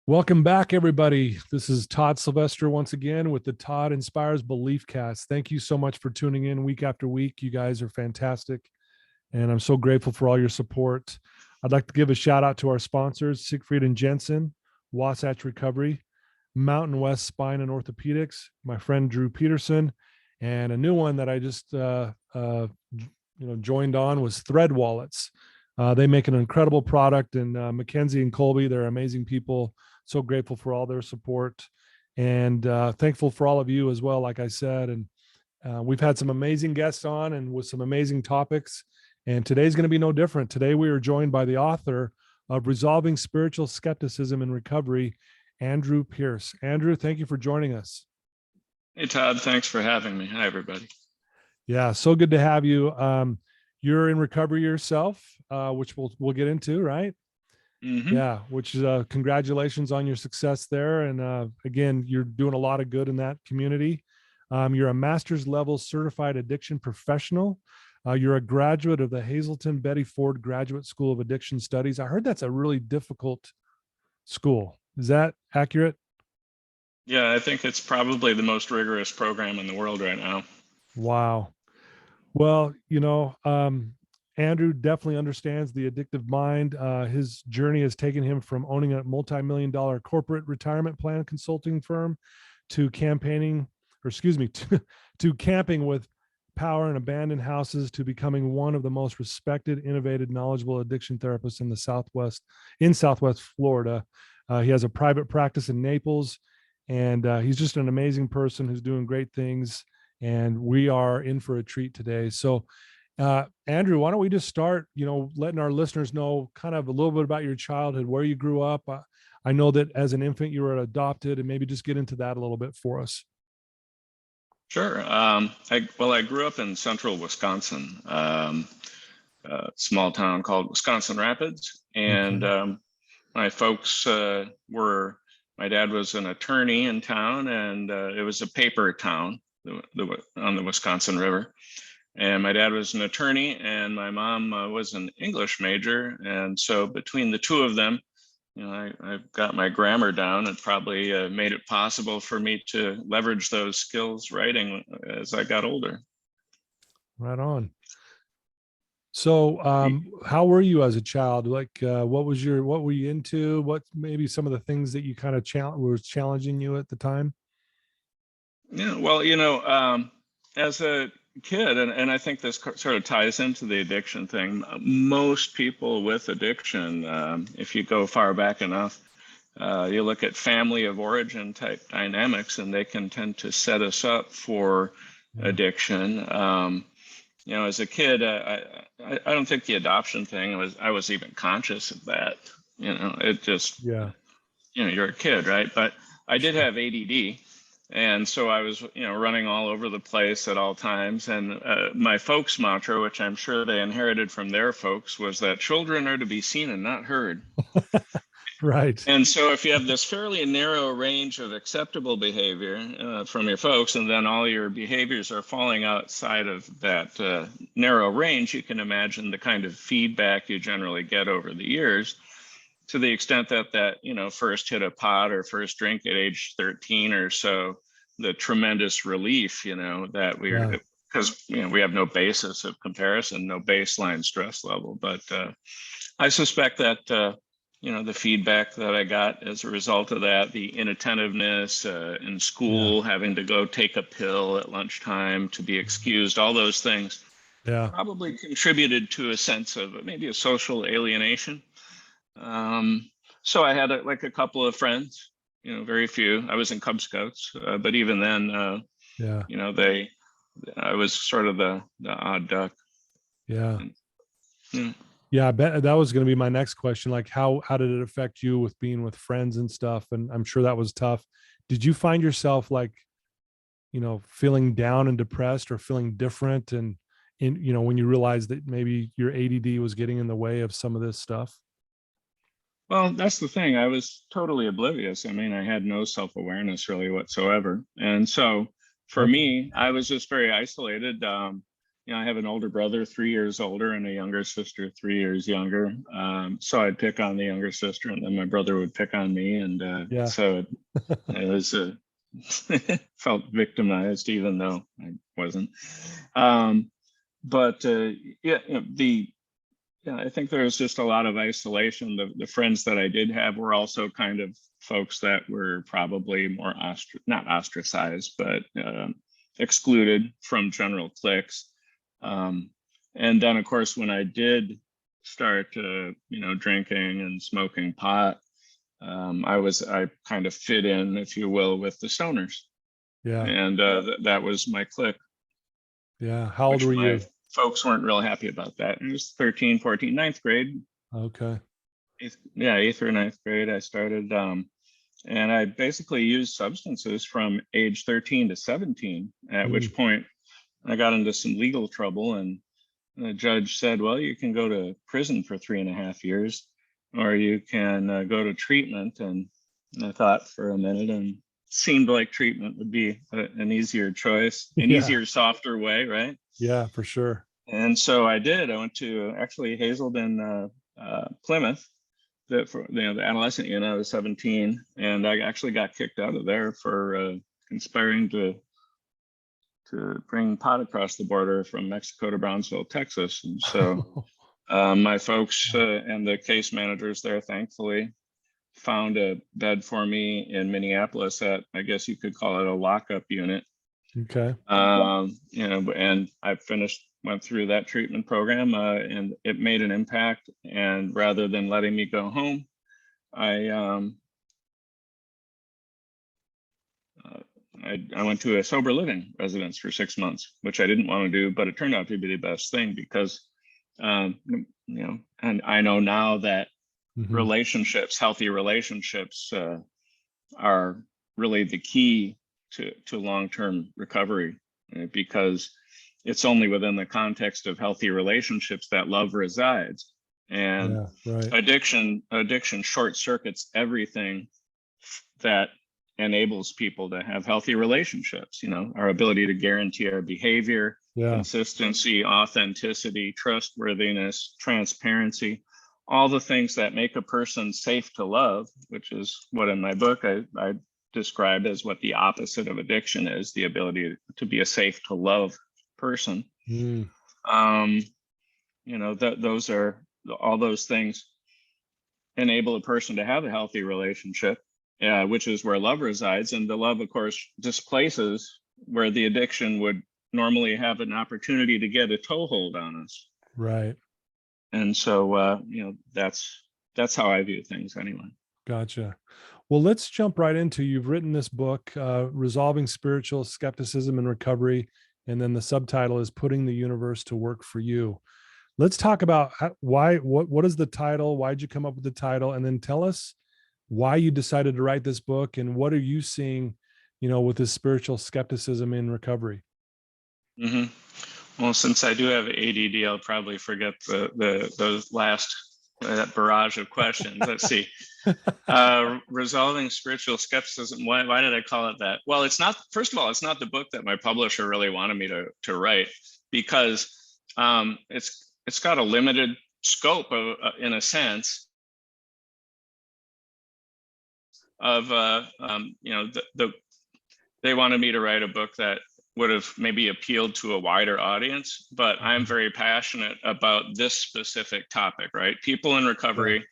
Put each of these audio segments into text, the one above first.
Welcome back, everybody. This is Todd Sylvester once again with the Todd Inspires Belief Cast. Thank you so much for tuning in week after week. You guys are fantastic, and I'm so grateful for all your support. I'd like to give a shout out to our sponsors, Siegfried and Jensen, Wasatch Recovery, Mountain West Spine and Orthopedics, my friend Drew Peterson, and a new one that I just joined on was Thread Wallets. They make an incredible product, and Mackenzie and Colby, they're amazing people. So grateful for all their support, and thankful for all of you as well. Like I said, and we've had some amazing guests on and with some amazing topics. And today's going to be no different. Today we are joined by the author of Resolving Spiritual Skepticism in Recovery, Andrew Pierce. Andrew, thank you for joining us. Hey, Todd. Thanks for having me. Hi, everybody. Yeah, so good to have you. You're in recovery yourself, which we'll get into, right? Mm-hmm. Yeah, which is congratulations on your success there. And again, you're doing a lot of good in that community. You're a master's level certified addiction professional. You're a graduate of the Hazelden Betty Ford Graduate School of Addiction Studies. I heard that's a really difficult school. Is that accurate? Yeah, I think it's probably the most rigorous program in the world right now. Wow. Well, Andrew definitely understands the addictive mind. His journey has taken him from owning a multi-million dollar corporate retirement plan consulting firm to to camping with power in abandoned houses, to becoming one of the most respected, innovative, knowledgeable addiction therapists in Southwest Florida. He has a private practice in Naples, and he's just an amazing person who's doing great things. And we are in for a treat today. So, Andrew, why don't we just start, letting our listeners know kind of a little bit about your childhood, where you grew up. I know that as an infant you were adopted, and maybe just get into that a little bit for us. Sure. I grew up in central Wisconsin, a small town called Wisconsin Rapids. And Okay. my folks my dad was an attorney in town, and it was a paper town on the Wisconsin River. And my dad was an attorney, and my mom was an English major. And so between the two of them, I've got my grammar down. It probably made it possible for me to leverage those skills writing as I got older. Right on. So, how were you as a child? Like, what were you into? What maybe some of the things that you kind of was challenging you at the time? Yeah, well, as a kid, and I think this sort of ties into the addiction thing, most people with addiction, if you go far back enough, you look at family of origin type dynamics, and they can tend to set us up for addiction. As a kid, I don't think the adoption thing I was even conscious of that. It just, you're a kid, right? But I did have ADD. And so I was, running all over the place at all times. And my folks' mantra, which I'm sure they inherited from their folks, was that children are to be seen and not heard. Right. And so if you have this fairly narrow range of acceptable behavior from your folks, and then all your behaviors are falling outside of that narrow range, you can imagine the kind of feedback you generally get over the years. To the extent that first hit a pot or first drink at age 13 or so, the tremendous relief, that because we have no basis of comparison, no baseline stress level. But I suspect that the feedback that I got as a result of that, the inattentiveness in school, having to go take a pill at lunchtime to be excused, all those things, probably contributed to a sense of maybe a social alienation. So I had a couple of friends, very few. I was in Cub Scouts, but even then, I was sort of the odd duck. Yeah. Yeah, I bet that was going to be my next question. Like, how did it affect you with being with friends and stuff? And I'm sure that was tough. Did you find yourself like, feeling down and depressed, or feeling different, and when you realized that maybe your ADD was getting in the way of some of this stuff? Well, that's the thing. I was totally oblivious. I mean, I had no self-awareness really whatsoever. And so for me, I was just very isolated. I have an older brother, 3 years older, and a younger sister, 3 years younger. So I'd pick on the younger sister, and then my brother would pick on me, and Yeah. so it was felt victimized, even though I wasn't. But yeah, I think there was just a lot of isolation. The friends that I did have were also kind of folks that were probably more not ostracized, but excluded from general cliques. And then, of course, when I did start, drinking and smoking pot, I kind of fit in, if you will, with the stoners, Yeah. and that was my clique, Yeah. How old which were my you? folks weren't real happy about that. It was 13, 14, ninth grade. Okay. Eighth or ninth grade, I started, and I basically used substances from age 13 to 17, at Mm. which point I got into some legal trouble, and the judge said, well, you can go to prison for 3.5 years, or you can go to treatment. And I thought for a minute, and seemed like treatment would be an easier choice, an Yeah. easier, softer way, right? Yeah, for sure. And so I did. I went to actually Hazelden, Plymouth, the adolescent unit. I was 17, and I actually got kicked out of there for conspiring to bring pot across the border from Mexico to Brownsville, Texas. And so my folks and the case managers there, thankfully, found a bed for me in Minneapolis at, I guess you could call it a lockup unit. Okay. And I went through that treatment program, and it made an impact. And rather than letting me go home, I went to a sober living residence for 6 months, which I didn't want to do, but it turned out to be the best thing because, and I know now that Mhm. healthy relationships, are really the key to long-term recovery, because it's only within the context of healthy relationships that love resides. And Yeah, right. addiction short circuits everything that enables people to have healthy relationships. Our ability to guarantee our behavior, Yeah. consistency, authenticity, trustworthiness, transparency, all the things that make a person safe to love, which is what in my book I described as what the opposite of addiction is, the ability to be a safe to love person. Mm. Those are all those things enable a person to have a healthy relationship, which is where love resides. And the love, of course, displaces where the addiction would normally have an opportunity to get a toehold on us. Right. And so, that's how I view things anyway. Gotcha. Well, let's jump right into, you've written this book, Resolving Spiritual Skepticism and Recovery. And then the subtitle is Putting the Universe to Work for You. Let's talk about what is the title? Why'd you come up with the title? And then tell us why you decided to write this book and what are you seeing, with this spiritual skepticism in recovery? Mm-hmm. Well, since I do have ADD, I'll probably forget those last that barrage of questions. Let's see. Resolving spiritual skepticism. Why did I call it that? Well, it's not. First of all, it's not the book that my publisher really wanted me to write, because it's got a limited scope of, in a sense, of they wanted me to write a book that would have maybe appealed to a wider audience, but I'm very passionate about this specific topic, right? People in recovery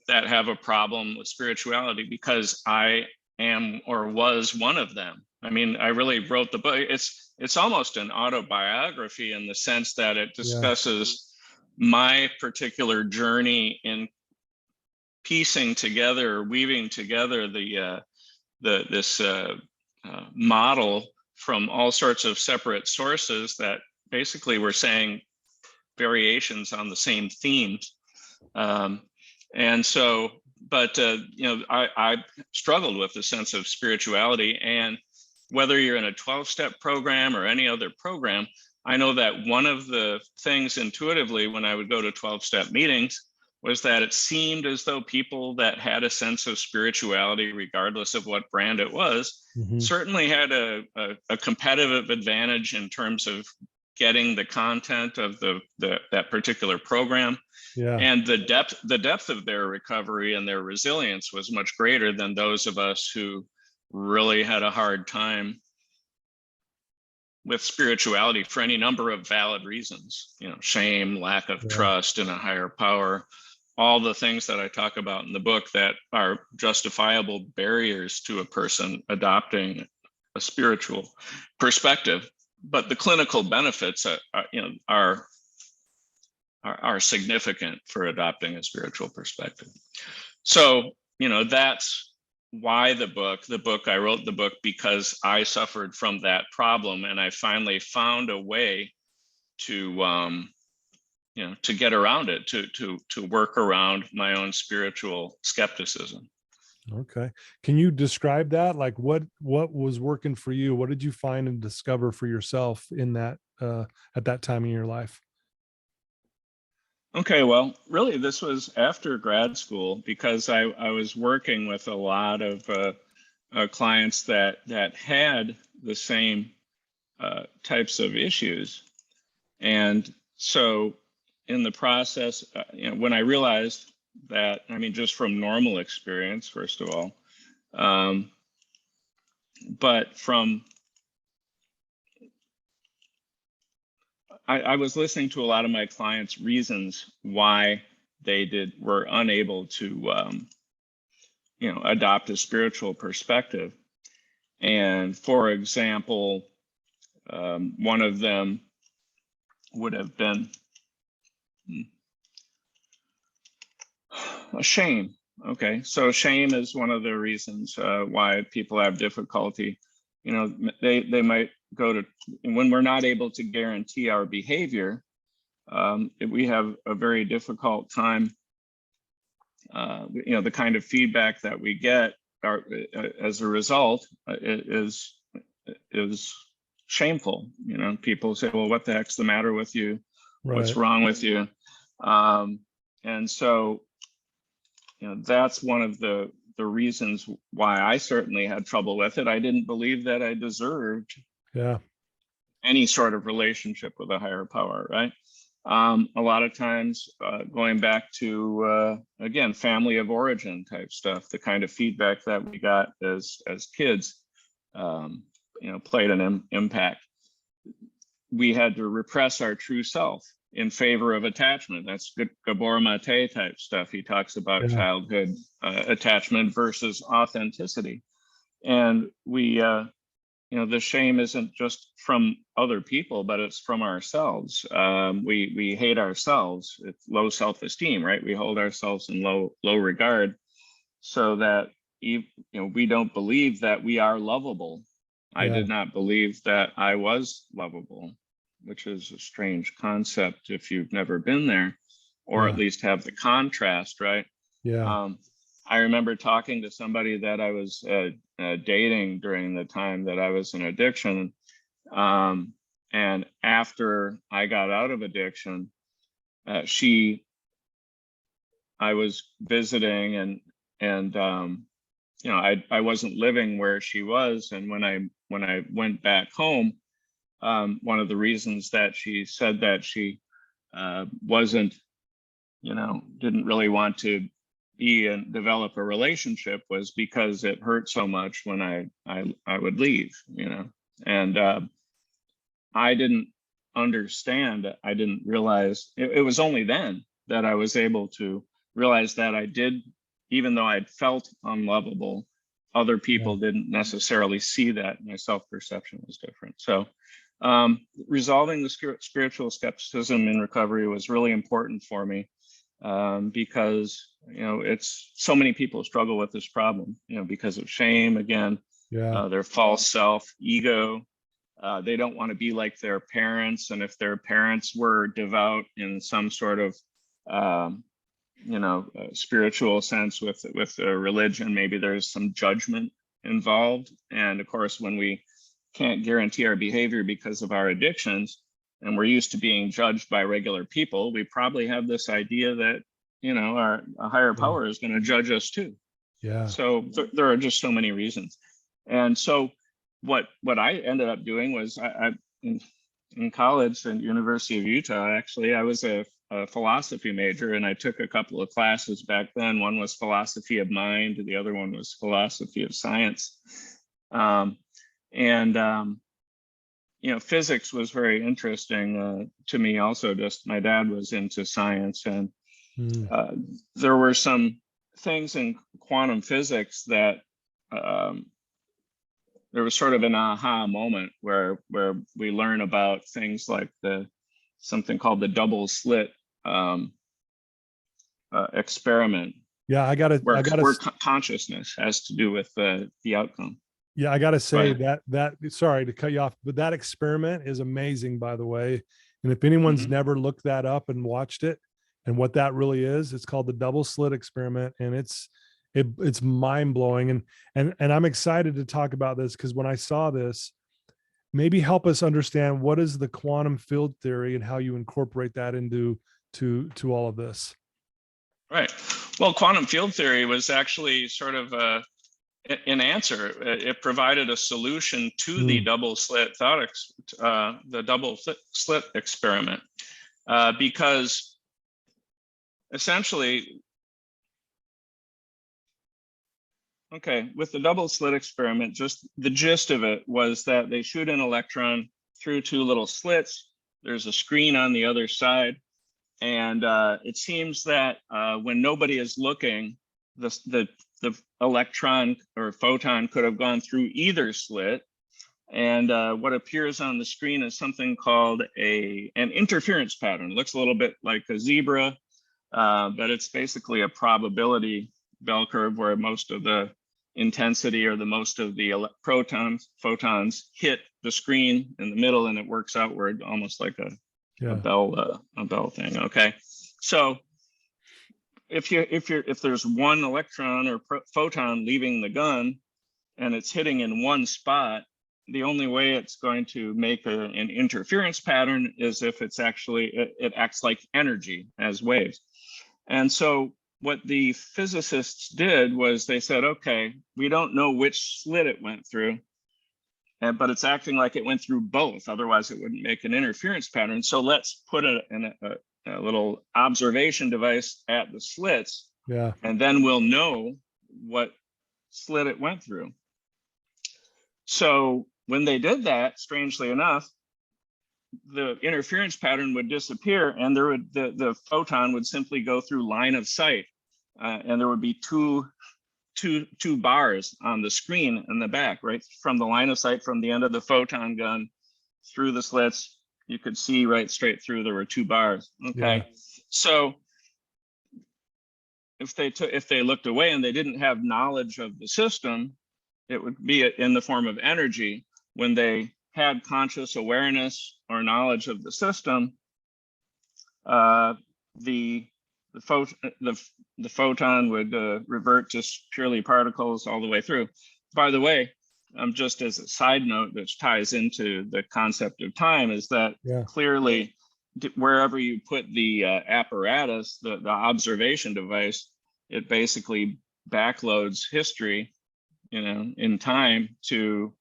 that have a problem with spirituality, because I am or was one of them. I mean, I really wrote the book. It's almost an autobiography in the sense that it discusses my particular journey in piecing together, weaving together this model from all sorts of separate sources that basically were saying variations on the same themes. And so, but I struggled with the sense of spirituality, and whether you're in a 12-step program or any other program, I know that one of the things intuitively when I would go to 12-step meetings was that it seemed as though people that had a sense of spirituality, regardless of what brand it was, certainly had a competitive advantage in terms of getting the content of that particular program. Yeah. And the depth of their recovery and their resilience was much greater than those of us who really had a hard time with spirituality for any number of valid reasons, shame, lack of trust in a higher power, all the things that I talk about in the book that are justifiable barriers to a person adopting a spiritual perspective. But the clinical benefits are significant for adopting a spiritual perspective. So, that's why I wrote the book, because I suffered from that problem, and I finally found a way to to get around it, to work around my own spiritual skepticism. Okay. Can you describe that? Like what was working for you? What did you find and discover for yourself in that at that time in your life? Okay, well, really, this was after grad school, because I was working with a lot of clients that had the same types of issues. And so in the process, when I realized that, just from normal experience, first of all, but from I was listening to a lot of my clients' reasons why they were unable to, adopt a spiritual perspective. And for example, one of them would have been a shame. Okay, so shame is one of the reasons why people have difficulty. They might go to, when we're not able to guarantee our behavior, we have a very difficult time. The kind of feedback that we get as a result is shameful. People say, well, what the heck's the matter with you? Right. What's wrong with you? And so, that's one of the reasons why I certainly had trouble with it. I didn't believe that I deserved any sort of relationship with a higher power, right? A lot of times, going back to, again, family of origin type stuff, the kind of feedback that we got as kids, played an impact. We had to repress our true self in favor of attachment. That's Gabor Mate type stuff. He talks about childhood attachment versus authenticity. And we, the shame isn't just from other people, but it's from ourselves. We hate ourselves. It's low self-esteem, right? We hold ourselves in low regard, so that we don't believe that we are lovable. I did not believe that I was lovable, which is a strange concept if you've never been there, or at least have the contrast, right? I remember talking to somebody that I was dating during the time that I was in addiction. And after I got out of addiction, I was visiting, and I wasn't living where she was. And when I went back home, one of the reasons that she said that she wasn't, didn't really want to be and develop a relationship was because it hurt so much when I would leave, and I didn't understand. I didn't realize it was only then that I was able to realize that I did, even though I'd felt unlovable, other people didn't necessarily see that. My self-perception was different. So resolving the spiritual skepticism in recovery was really important for me, because it's so many people struggle with this problem, because of shame, again, their false self, ego. They don't want to be like their parents, and if their parents were devout in some sort of spiritual sense with a religion, maybe there's some judgment involved. And of course, when we can't guarantee our behavior because of our addictions, and we're used to being judged by regular people, we probably have this idea that a higher power is going to judge us too. So there are just so many reasons. And so what I ended up doing was in college at University of Utah. Actually, I was a philosophy major, and I took a couple of classes back then. One was philosophy of mind, the other one was philosophy of science. And physics was very interesting to me also. Just my dad was into science, and there were some things in quantum physics that there was sort of an aha moment where we learn about things like something called the double slit experiment. Yeah, I gotta consciousness has to do with the outcome. Yeah, I gotta say that sorry to cut you off, but that experiment is amazing, by the way. And if anyone's never looked that up and watched it and what that really is, it's called the double slit experiment, and it's mind blowing. And I'm excited to talk about this because when I saw this, maybe help us understand what is the quantum field theory and how you incorporate that into to all of this. Right. Well, quantum field theory was actually sort of an answer. It provided a solution to the double slit slit experiment, because essentially, with the double slit experiment, just the gist of it was that they shoot an electron through two little slits. There's a screen on the other side. And it seems that when nobody is looking, the electron or photon could have gone through either slit. And what appears on the screen is something called an interference pattern. It looks a little bit like a zebra, but it's basically a probability bell curve where most of the intensity or most of the photons hit the screen in the middle, and it works outward almost like a bell thing. Okay, so if there's one electron or photon leaving the gun and it's hitting in one spot, the only way it's going to make an interference pattern is if it acts like energy as waves. And so what the physicists did was they said, okay, we don't know which slit it went through, but it's acting like it went through both. Otherwise, it wouldn't make an interference pattern. So let's put a little observation device at the slits, and then we'll know what slit it went through. So when they did that, strangely enough, the interference pattern would disappear, and the photon would simply go through line of sight, and there would be two bars on the screen in the back, right from the line of sight from the end of the photon gun through the slits. You could see right straight through. There were two bars. Okay, so if they looked away and they didn't have knowledge of the system, it would be in the form of energy. When they had conscious awareness or knowledge of the system, the photon would revert to purely particles all the way through. By the way, just as a side note, which ties into the concept of time, is that clearly wherever you put the apparatus, the observation device, it basically backloads history, in time to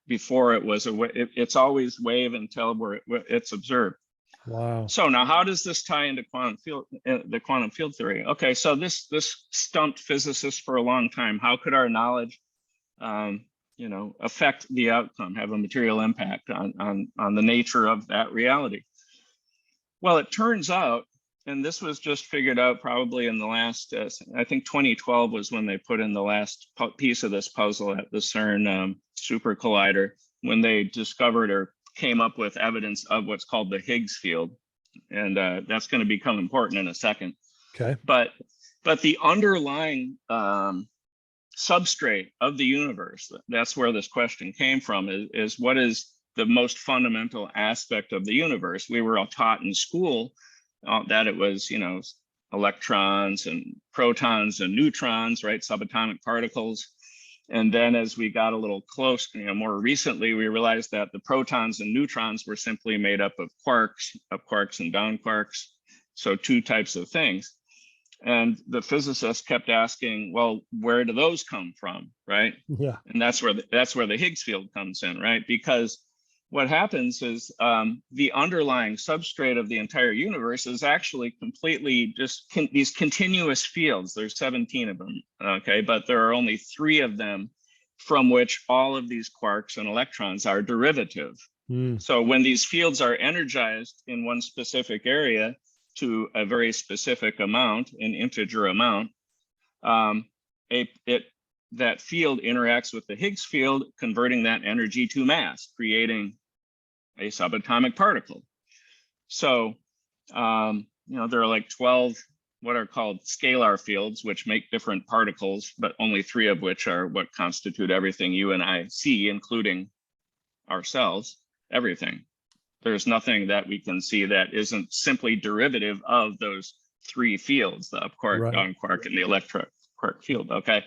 before it was it's always wave until it's observed. Wow. So now, how does this tie into the quantum field theory? Okay, so this stumped physicists for a long time. How could our knowledge, affect the outcome, have a material impact on the nature of that reality? Well, it turns out, and this was just figured out probably in the last, I think 2012 was when they put in the last piece of this puzzle at the CERN super collider, when they discovered or came up with evidence of what's called the Higgs field. And that's going to become important in a second. Okay. But the underlying substrate of the universe, that's where this question came from, is what is the most fundamental aspect of the universe? We were all taught in school that it was, electrons and protons and neutrons, right? Subatomic particles. And then as we got a little close, more recently, we realized that the protons and neutrons were simply made up of quarks and down quarks. So two types of things. And the physicists kept asking, well, where do those come from, right? Yeah. And that's where the Higgs field comes in, right? Because what happens is the underlying substrate of the entire universe is actually completely just these continuous fields. There's 17 of them, okay? But there are only 3 of them from which all of these quarks and electrons are derivative. So when these fields are energized in one specific area to a very specific amount, an integer amount, that field interacts with the Higgs field, converting that energy to mass, creating a subatomic particle. So, there are like 12 what are called scalar fields, which make different particles, but only 3 of which are what constitute everything you and I see, including ourselves, everything. There's nothing that we can see that isn't simply derivative of those 3 fields, the up quark, down quark, and the electron quark field, okay?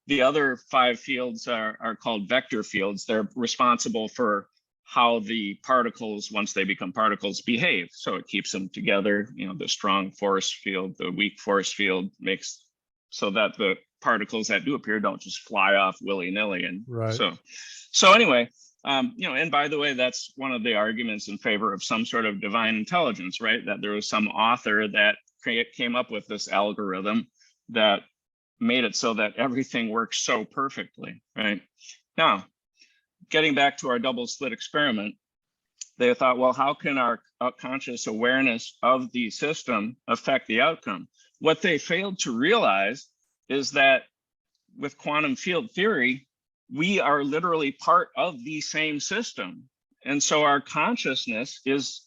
The other 5 fields are called vector fields. They're responsible for how the particles, once they become particles, behave. So it keeps them together. The strong force field, the weak force field makes so that the particles that do appear don't just fly off willy-nilly. And so anyway, and by the way, that's one of the arguments in favor of some sort of divine intelligence, right? That there was some author that came up with this algorithm that made it so that everything works so perfectly, right? Now, getting back to our double slit experiment, they thought, well, how can our conscious awareness of the system affect the outcome? What they failed to realize is that with quantum field theory, we are literally part of the same system. And so our consciousness is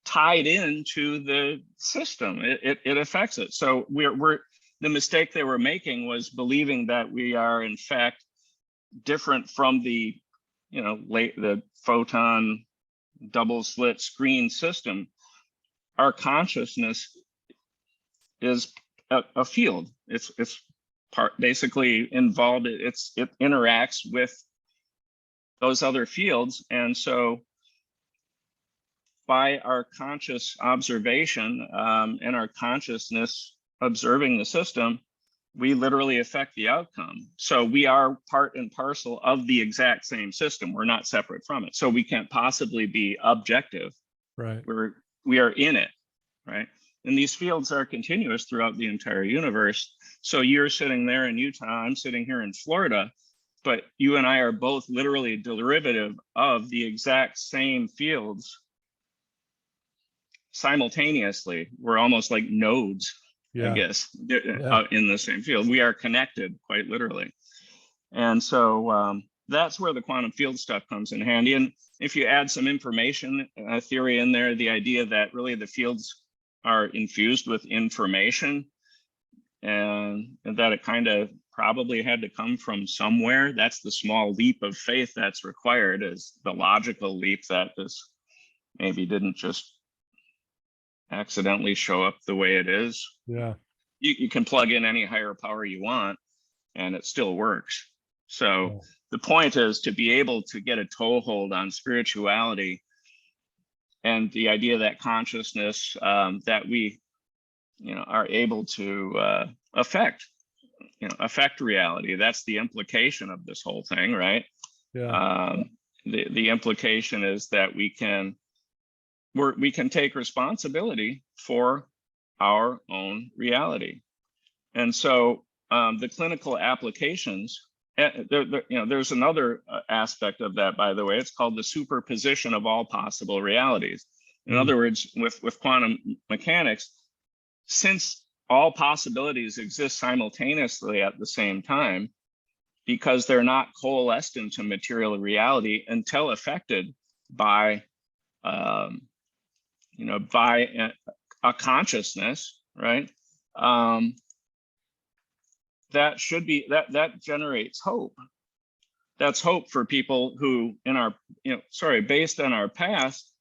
tied into the system. It affects it. So the mistake they were making was believing that we are in fact different from the the photon double slit screen system. Our consciousness is a field. It's basically involved. It interacts with those other fields. And so by our conscious observation and our consciousness observing the system, we literally affect the outcome. So we are part and parcel of the exact same system. We're not separate from it. So we can't possibly be objective. Right. We are in it, right? And these fields are continuous throughout the entire universe. So you're sitting there in Utah, I'm sitting here in Florida, but you and I are both literally derivative of the exact same fields simultaneously. We're almost like nodes, I guess, in the same field. We are connected quite literally. And so that's where the quantum field stuff comes in handy. And if you add some information theory in there, the idea that really the fields are infused with information and that it kind of probably had to come from somewhere, that's the small leap of faith that's required, is the logical leap that this maybe didn't just accidentally show up the way it is. Yeah. You can plug in any higher power you want and it still works. So the point is to be able to get a toehold on spirituality and the idea that consciousness that we are able to affect reality. That's the implication of this whole thing, right? The implication is that we can take responsibility for our own reality. And so the clinical applications, there's another aspect of that, by the way. It's called the superposition of all possible realities. In other words, with quantum mechanics, since all possibilities exist simultaneously at the same time, because they're not coalesced into material reality until affected by by a consciousness, right? That should be that generates hope. That's hope for people who based on our past,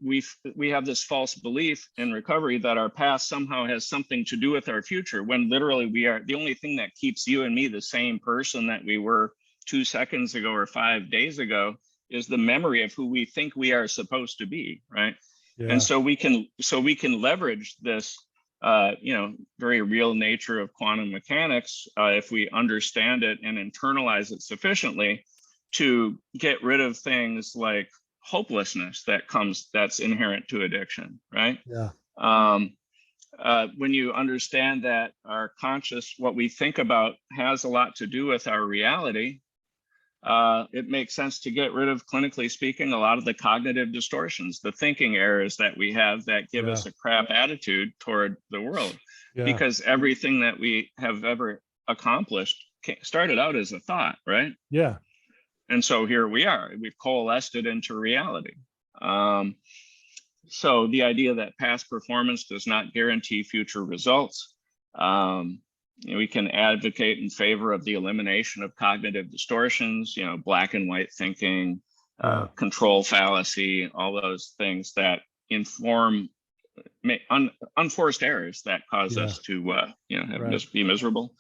we have this false belief in recovery that our past somehow has something to do with our future, when literally we are the only thing that keeps you and me the same person that we were 2 seconds ago or 5 days ago is the memory of who we think we are supposed to be, right? And so we can leverage this very real nature of quantum mechanics if we understand it and internalize it sufficiently to get rid of things like hopelessness that's inherent to addiction, right? Yeah. When you understand that our conscious, what we think about has a lot to do with our reality, it makes sense to get rid of, clinically speaking, a lot of the cognitive distortions, the thinking errors that we have that give us a crap attitude toward the world. Because everything that we have ever accomplished started out as a thought, right? Yeah. And so here we are, we've coalesced it into reality. So the idea that past performance does not guarantee future results. We can advocate in favor of the elimination of cognitive distortions, black and white thinking, control fallacy, all those things that inform unforced errors that cause us to just be miserable.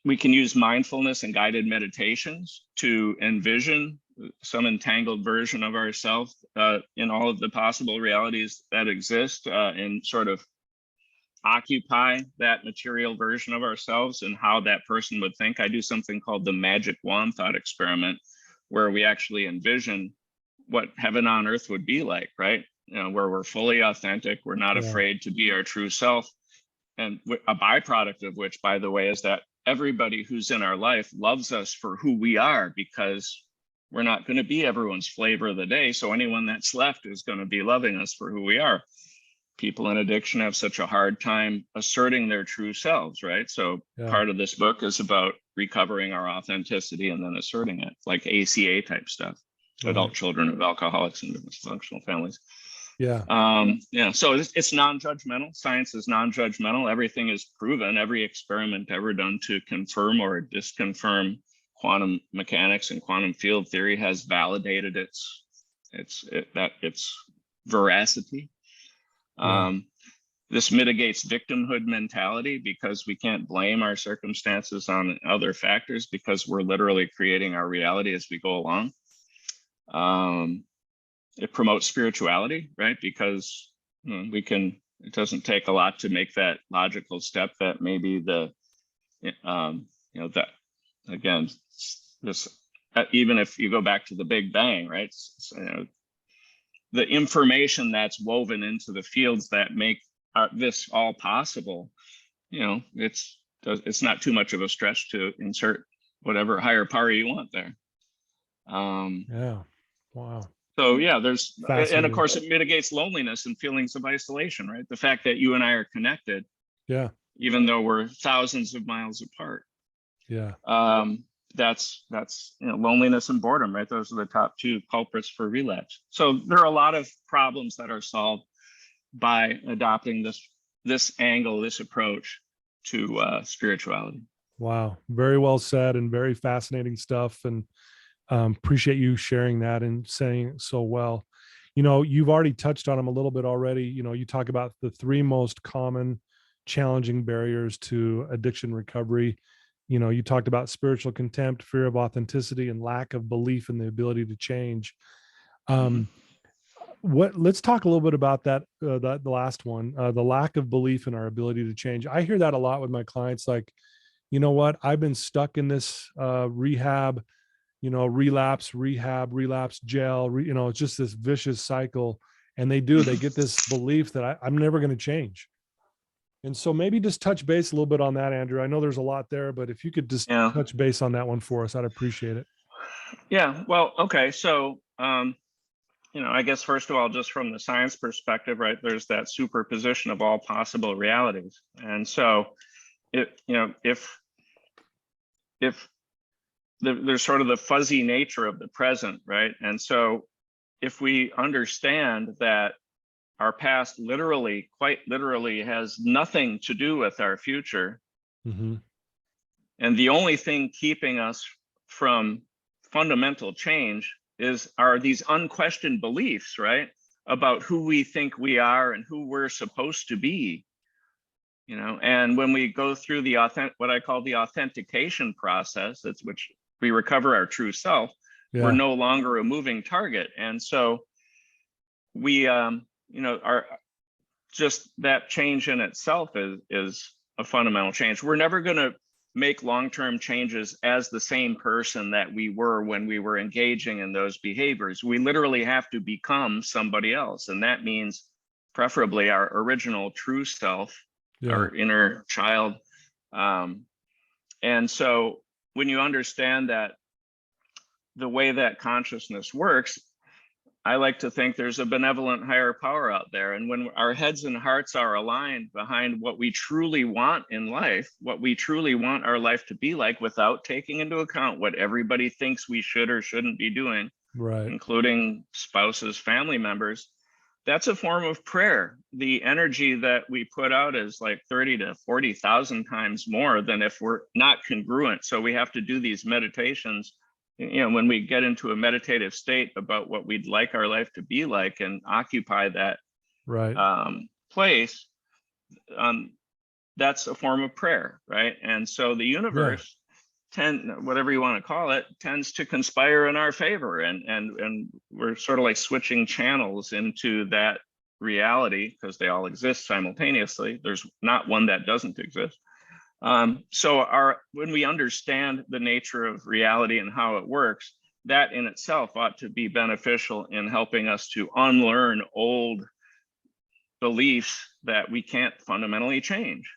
We can use mindfulness and guided meditations to envision some entangled version of ourselves in all of the possible realities that exist, and sort of occupy that material version of ourselves and how that person would think. I do something called the magic wand thought experiment, where we actually envision what heaven on earth would be like, right? Where we're fully authentic, we're not afraid to be our true self. And a byproduct of which, by the way, is that everybody who's in our life loves us for who we are, because we're not going to be everyone's flavor of the day. So anyone that's left is going to be loving us for who we are. People in addiction have such a hard time asserting their true selves, right? So part of this book is about recovering our authenticity and then asserting it, like ACA type stuff, adult children of alcoholics and dysfunctional families. So it's non-judgmental. Science is non-judgmental. Everything is proven. Every experiment ever done to confirm or disconfirm quantum mechanics and quantum field theory has validated its veracity. This mitigates victimhood mentality, because we can't blame our circumstances on other factors, because we're literally creating our reality as we go along. It promotes spirituality, right? Because it doesn't take a lot to make that logical step that maybe even if you go back to the Big Bang, right? The information that's woven into the fields that make this all possible, it's not too much of a stretch to insert whatever higher power you want there. Wow. So and of course it mitigates loneliness and feelings of isolation, right? The fact that you and I are connected, even though we're thousands of miles apart. That's loneliness and boredom, right? Those are the top two culprits for relapse. So there are a lot of problems that are solved by adopting this angle, this approach to spirituality. Wow, very well said and very fascinating stuff. And appreciate you sharing that and saying it so well. You've already touched on them a little bit already. You talk about the three most common challenging barriers to addiction recovery. You talked about spiritual contempt, fear of authenticity, and lack of belief in the ability to change. Let's talk a little bit about that, the last one, the lack of belief in our ability to change. I hear that a lot with my clients. Like, you know what? I've been stuck in this rehab, relapse, jail, it's just this vicious cycle. And they get this belief that I'm never going to change. And so maybe just touch base a little bit on that, Andrew. I know there's a lot there, but if you could just touch base on that one for us, I'd appreciate it. Yeah, well, okay. So, I guess, first of all, just from the science perspective, right, there's that superposition of all possible realities. And so if there's sort of the fuzzy nature of the present, right? And so if we understand that our past quite literally has nothing to do with our future, and the only thing keeping us from fundamental change are these unquestioned beliefs, right, about who we think we are and who we're supposed to be. And when we go through what I call the authentication process, that's which we recover our true self, we're no longer a moving target. And so we, are just that change in itself is a fundamental change. We're never going to make long-term changes as the same person that we were when we were engaging in those behaviors. We literally have to become somebody else. And that means preferably our original true self, Yeah. our inner child. And so when you understand that the way that consciousness works, I like to think there's a benevolent higher power out there. And when our heads and hearts are aligned behind what we truly want in life, what we truly want our life to be like, without taking into account what everybody thinks we should or shouldn't be doing, Right. including spouses, family members, that's a form of prayer. The energy that we put out is like 30 to 40,000 times more than if we're not congruent. So we have to do these meditations, you know, when we get into a meditative state about what we'd like our life to be like and occupy that Right. place, that's a form of prayer, right? And so the universe, whatever you want to call it, tends to conspire in our favor, and we're sort of like switching channels into that reality because they all exist simultaneously. There's not one that doesn't exist. So when we understand the nature of reality and how it works, that in itself ought to be beneficial in helping us to unlearn old beliefs that we can't fundamentally change.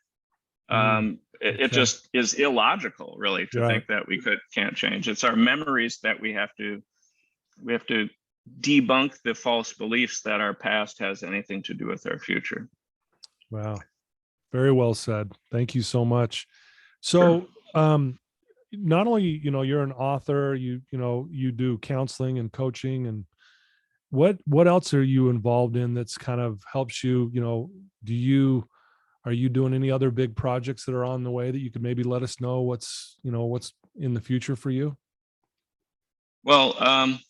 It just is illogical, really, to think that we can't change. It's our memories that we have to debunk the false beliefs that our past has anything to do with our future. Wow. Very well said. Thank you so much. So, not only, you know, you're an author, you do counseling and coaching, and what else are you involved in that's kind of helps you, you know, are you doing any other big projects that are on the way that you could maybe let us know what's in the future for you? Well, I'm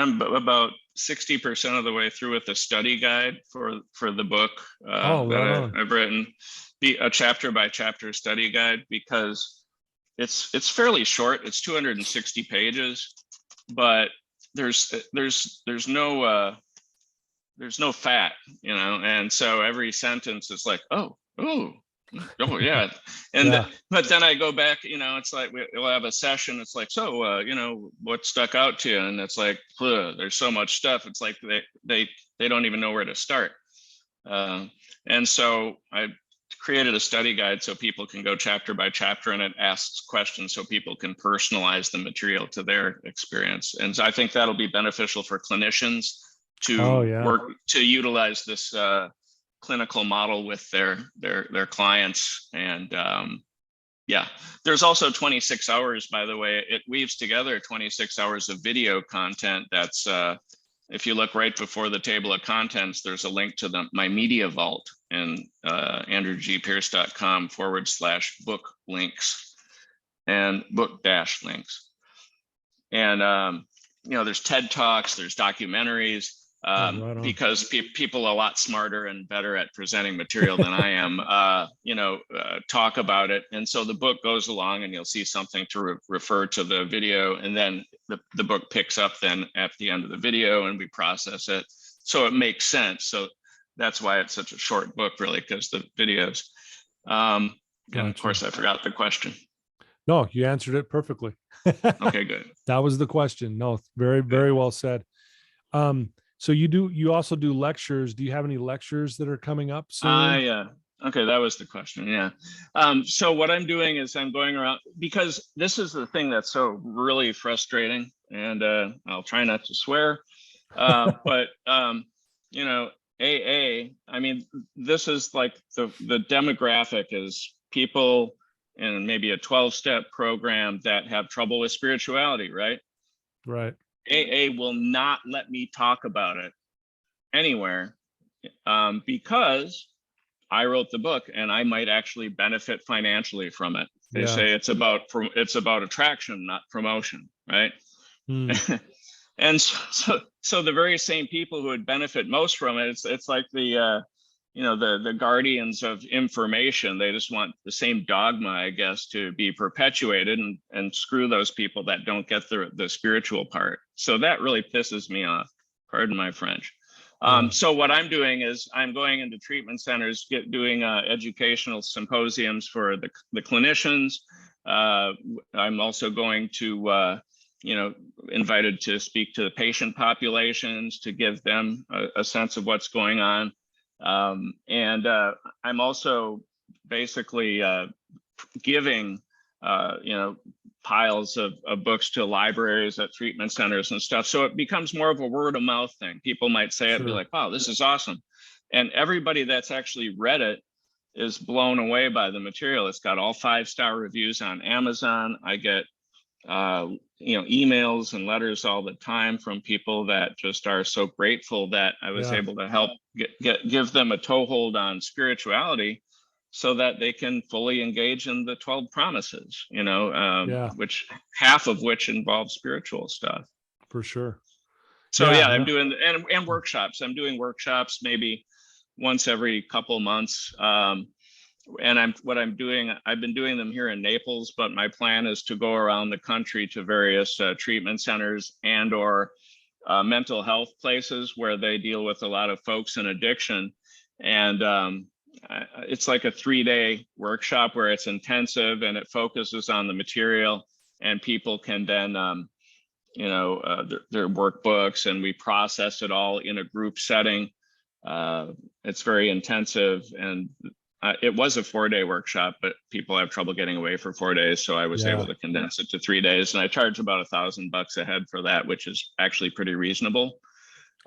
about 60% of the way through with the study guide for the book that I've written, a chapter by chapter study guide, because it's fairly short. It's 260 pages, but there's no fat, you know, and so every sentence is like, oh yeah. And but then I go back, you know, it's like we'll have a session. It's like, so you know, what stuck out to you? And it's like, there's so much stuff. It's like they don't even know where to start. And so I created a study guide so people can go chapter by chapter, and it asks questions so people can personalize the material to their experience. And so I think that'll be beneficial for clinicians to work to utilize this clinical model with their clients. And there's also 26 hours, by the way. It weaves together 26 hours of video content. That's if you look right before the table of contents, there's a link to my media vault in andrewgpierce.com/book links and book links. And you know, there's TED Talks, there's documentaries, because people a lot smarter and better at presenting material than I am, talk about it. And so the book goes along, and you'll see something to refer to the video, and then the book picks up then at the end of the video, and we process it so it makes sense. So that's why it's such a short book, really, because the videos. And of course, I forgot the question. No, you answered it perfectly. Okay, good. That was the question. No, very, very well said. So you also do lectures. Do you have any lectures that are coming up soon? Yeah. Okay, that was the question. Yeah. So what I'm doing is I'm going around, because this is the thing that's so really frustrating, and I'll try not to swear, but you know, AA, I mean, this is like the demographic is people in maybe a 12-step program that have trouble with spirituality, right? Right. AA will not let me talk about it anywhere, because I wrote the book and I might actually benefit financially from it. They say it's about attraction, not promotion, right? And so the very same people who would benefit most from it, it's like the guardians of information. They just want the same dogma, I guess, to be perpetuated, and screw those people that don't get the spiritual part. So that really pisses me off. Pardon my French. Yeah. So what I'm doing is I'm going into treatment centers, doing educational symposiums for the clinicians. I'm also going to, invited to speak to the patient populations to give them a sense of what's going on. And I'm also basically giving, piles of books to libraries at treatment centers and stuff. So it becomes more of a word of mouth thing. People might say it, be Sure. like, wow, this is awesome. And everybody that's actually read it is blown away by the material. It's got all 5-star reviews on Amazon. I get, emails and letters all the time from people that just are so grateful that I was Yeah. able to help give them a toehold on spirituality so that they can fully engage in the 12 promises, Yeah. which half of which involve spiritual stuff. For sure. So Yeah. yeah, I'm No. doing and workshops. I'm doing workshops maybe once every couple months. And I've been doing them here in Naples, but my plan is to go around the country to various treatment centers and or mental health places where they deal with a lot of folks in addiction. And it's like a 3-day workshop where it's intensive and it focuses on the material, and people can then, their workbooks, and we process it all in a group setting. It's very intensive, and it was a 4-day workshop, but people have trouble getting away for 4 days. So I was Yeah. able to condense it to 3 days, and I charge about $1,000 a head for that, which is actually pretty reasonable.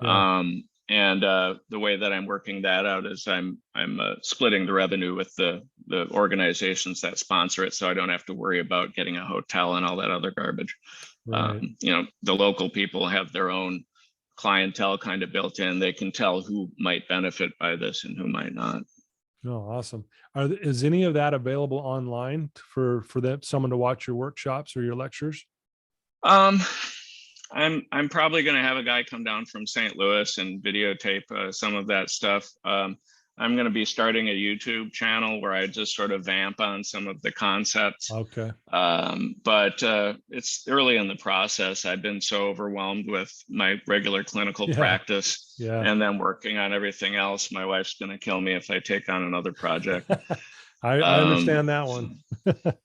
Yeah. And the way that I'm working that out is I'm splitting the revenue with the organizations that sponsor it, so I don't have to worry about getting a hotel and all that other garbage. Right. The local people have their own clientele kind of built in. They can tell who might benefit by this and who might not. No, awesome. Is any of that available online for someone to watch your workshops or your lectures? Um, I'm probably going to have a guy come down from St. Louis and videotape some of that stuff. I'm going to be starting a YouTube channel where I just sort of vamp on some of the concepts. Okay. But it's early in the process. I've been so overwhelmed with my regular clinical practice Yeah. and then working on everything else. My wife's going to kill me if I take on another project. I understand that one.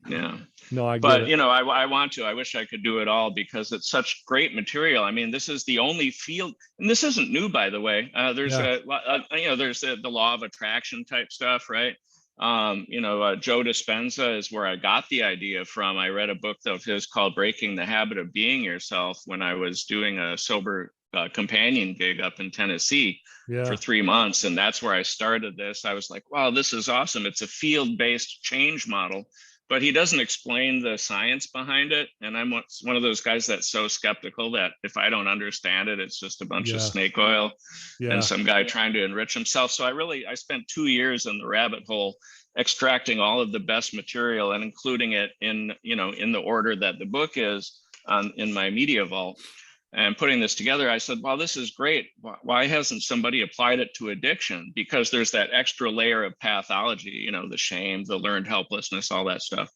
Yeah. No, I get But it. I want to. I wish I could do it all because it's such great material. I mean, this is the only field, and this isn't new, by the way. There's Yeah. there's the law of attraction type stuff, right? Joe Dispenza is where I got the idea from. I read a book of his called "Breaking the Habit of Being Yourself" when I was doing a sober companion gig up in Tennessee for Yeah. 3 months, and that's where I started this. I was like, wow, this is awesome. It's a field-based change model, but he doesn't explain the science behind it. And I'm one of those guys that's so skeptical that if I don't understand it, it's just a bunch of Yeah. snake oil and Yeah. some guy trying to enrich himself. So I spent 2 years in the rabbit hole, extracting all of the best material and including it in the order that the book is in my media vault. And putting this together, I said, well, this is great. Why hasn't somebody applied it to addiction? Because there's that extra layer of pathology, the shame, the learned helplessness, all that stuff.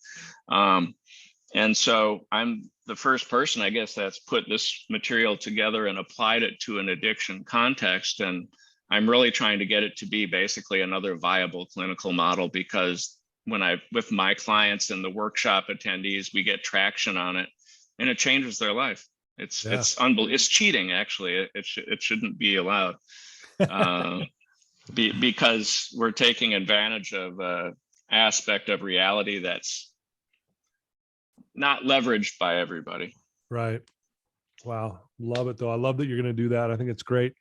And so I'm the first person, I guess, that's put this material together and applied it to an addiction context. And I'm really trying to get it to be basically another viable clinical model, because with my clients and the workshop attendees, we get traction on it and it changes their life. It's unbelievable. It's cheating, actually. It shouldn't be allowed because we're taking advantage of an aspect of reality that's not leveraged by everybody. Right. Wow. Love it though. I love that you're going to do that. I think it's great.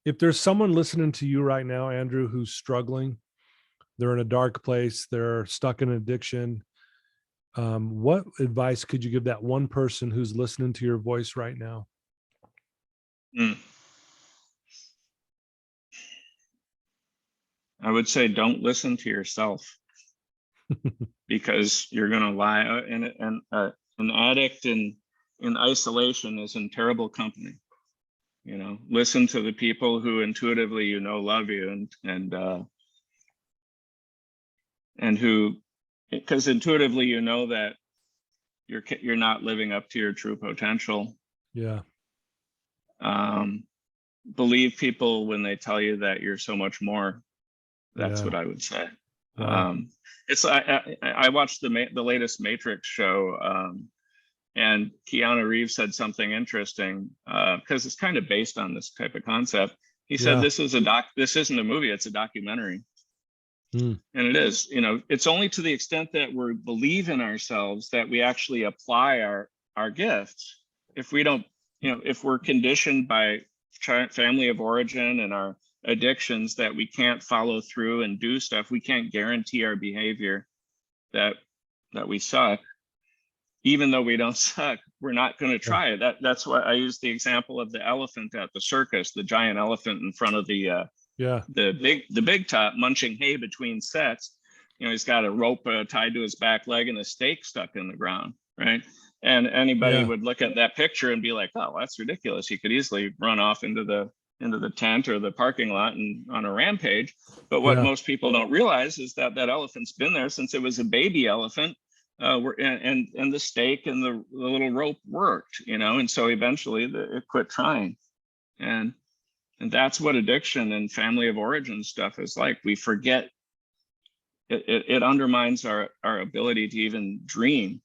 If there's someone listening to you right now, Andrew, who's struggling, they're in a dark place, they're stuck in addiction, what advice could you give that one person who's listening to your voice right now? I would say don't listen to yourself, because you're going to lie. And an addict in isolation is in terrible company. Listen to the people who intuitively love you, and who, because intuitively that you're not living up to your true potential. Yeah. believe people when they tell you that you're so much more. That's what I would say. Wow. It's I watched the latest Matrix show, and Keanu Reeves said something interesting, because it's kind of based on this type of concept. He said, Yeah. This isn't a movie; it's a documentary. Mm. And it is. It's only to the extent that we believe in ourselves that we actually apply our gifts. If we don't, if we're conditioned by family of origin and our addictions that we can't follow through and do stuff, we can't guarantee our behavior, that we suck. Even though we don't suck, we're not going to try it. That's why I use the example of the elephant at the circus, the giant elephant in front of the big top munching hay between sets. He's got a rope tied to his back leg and a stake stuck in the ground, right? And anybody would look at that picture and be like, oh, that's ridiculous. He could easily run off into the tent or the parking lot and on a rampage. But what most people don't realize is that elephant's been there since it was a baby elephant. And the stake and the little rope worked, and so eventually it quit trying. And that's what addiction and family of origin stuff is like. We forget. It undermines our ability to even dream.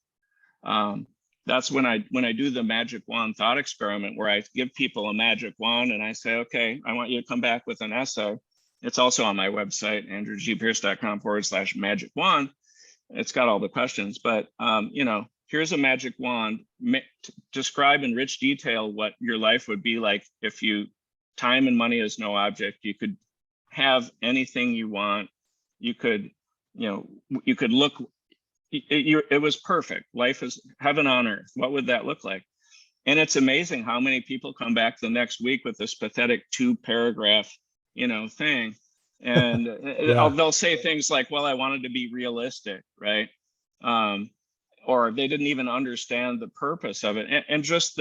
That's when I do the magic wand thought experiment, where I give people a magic wand and I say, okay, I want you to come back with an essay. It's also on my website, andrewgpierce.com/magic wand. It's got all the questions, but here's a magic wand. Describe in rich detail what your life would be like if time and money is no object. You could have anything you want. You could look. It was perfect. Life is heaven on earth. What would that look like? And it's amazing how many people come back the next week with this pathetic 2-paragraph, thing. And they'll say things like, well, I wanted to be realistic, right? Or they didn't even understand the purpose of it. And just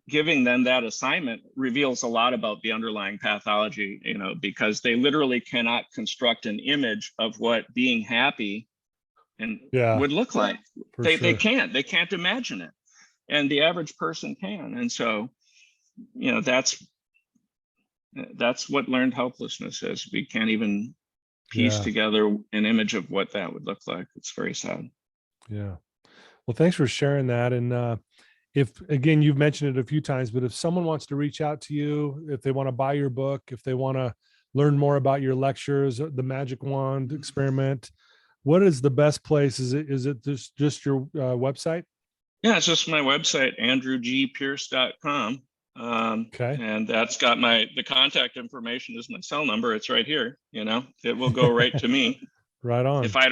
giving them that assignment reveals a lot about the underlying pathology, because they literally cannot construct an image of what being happy would look like. They can't imagine it. And the average person can. And so, that's what learned helplessness is. We can't even piece together an image of what that would look like. It's very sad. Yeah. Well, thanks for sharing that. And if, again, you've mentioned it a few times, but if someone wants to reach out to you, if they want to buy your book, if they want to learn more about your lectures, the magic wand experiment, what is the best place? Is it just your website? Yeah, it's just my website, andrewgpierce.com. And that's got the contact information is my cell number. It's right here. It will go right to me. Right on. If I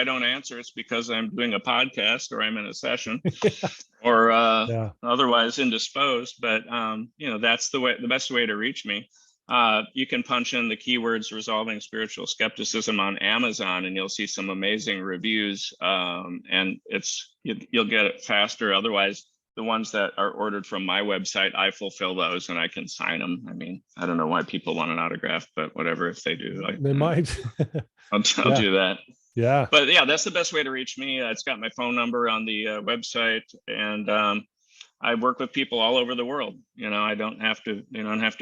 don't answer, it's because I'm doing a podcast or I'm in a session or otherwise indisposed. But that's the best way to reach me. You can punch in the keywords "resolving spiritual skepticism" on Amazon, and you'll see some amazing reviews. And you'll get it faster. Otherwise, the ones that are ordered from my website, I fulfill those and I can sign them. I mean, I don't know why people want an autograph, but whatever. If they do, they might. I'll do that. Yeah. But yeah, that's the best way to reach me. It's got my phone number on the website, and I work with people all over the world. I don't have to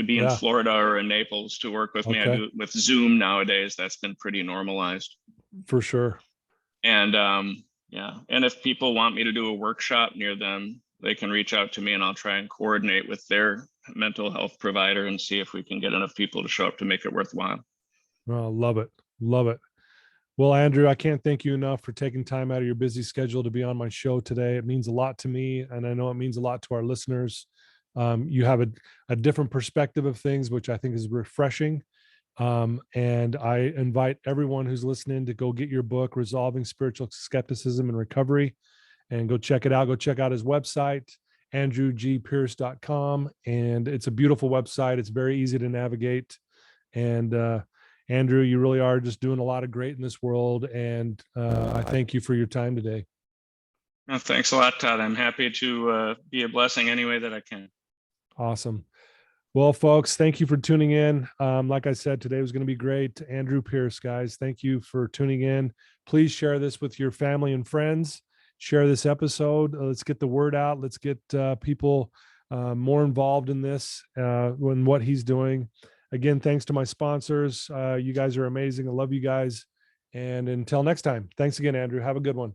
be in Florida or in Naples to work with me. I do it with Zoom nowadays. That's been pretty normalized. For sure. And and if people want me to do a workshop near them, they can reach out to me and I'll try and coordinate with their mental health provider and see if we can get enough people to show up to make it worthwhile. Oh, love it. Love it. Well, Andrew, I can't thank you enough for taking time out of your busy schedule to be on my show today. It means a lot to me, and I know it means a lot to our listeners. You have a different perspective of things, which I think is refreshing. And I invite everyone who's listening to go get your book, Resolving Spiritual Skepticism and Recovery, and go check it out. Go check out his website, andrewgpierce.com. And it's a beautiful website. It's very easy to navigate. And Andrew, you really are just doing a lot of great in this world. And I thank you for your time today. Well, thanks a lot, Todd. I'm happy to be a blessing any way that I can. Awesome. Well, folks, thank you for tuning in. Like I said, today was going to be great. Andrew Pierce, guys, thank you for tuning in. Please share this with your family and friends. Share this episode. Let's get the word out. Let's get people more involved in this, in what he's doing. Again, thanks to my sponsors. You guys are amazing. I love you guys. And until next time, thanks again, Andrew. Have a good one.